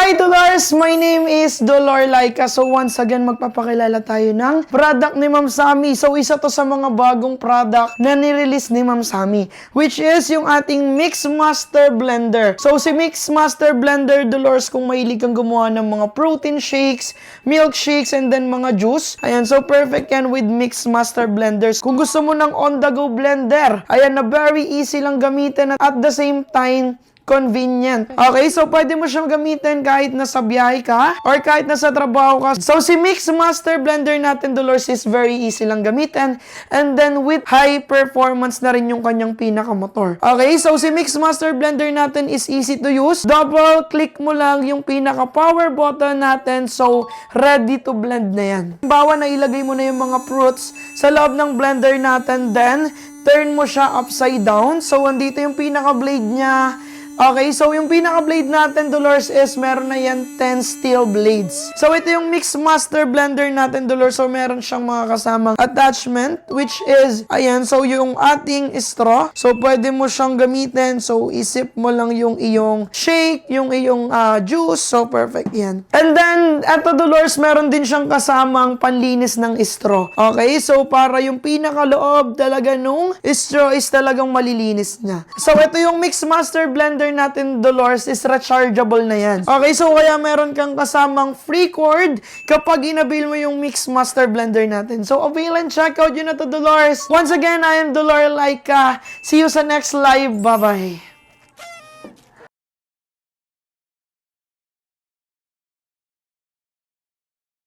Hi Dolores! My name is Dolor Laika. So once again, magpapakilala tayo ng product ni Ma'am Sammy. So isa to sa mga bagong product na nirelease ni Ma'am Sammy, which is yung ating Mix Master Blender. So si Mix Master Blender, Dolores, kung mahilig kang gumawa ng mga protein shakes, milkshakes, and then mga juice, ayan, so perfect yan with Mix Master Blenders. Kung gusto mo ng on-the-go blender, ayan, na very easy lang gamitin at the same time, convenient. Okay, so pwede mo siyang gamitin kahit nasa biyahe ka or kahit nasa trabaho ka. So si Mix Master Blender natin, Dolores, is very easy lang gamitin, and then with high performance na rin yung kanyang pinaka-motor. Okay, so si Mix Master Blender natin is easy to use. Double click mo lang yung pinaka-power button natin, so ready to blend na yan. Bawa na ilagay mo na yung mga fruits sa loob ng blender natin, then turn mo siya upside down. So andito yung pinaka-blade niya. Okay, so yung pinaka-blade natin, Dolores, is meron na yan 10 steel blades. So ito yung Mix Master Blender natin, Dolores. So meron siyang mga kasamang attachment, which is, ayan, so yung ating straw. So pwede mo siyang gamitin. So isip mo lang yung iyong shake, yung iyong juice. So perfect yan. And then, eto, Dolores, meron din siyang kasamang panlinis ng straw. Okay, so para yung pinaka-loob talaga nung straw is talagang malilinis niya. So ito yung Mix Master Blender natin, Dolores, is rechargeable na yan. Okay, so kaya meron kang kasamang free cord kapag inabil mo yung Mix Master Blender natin. So avail and check out yun na to, Dolores. Once again, I am Dolor Laika. See you sa next live. Bye-bye.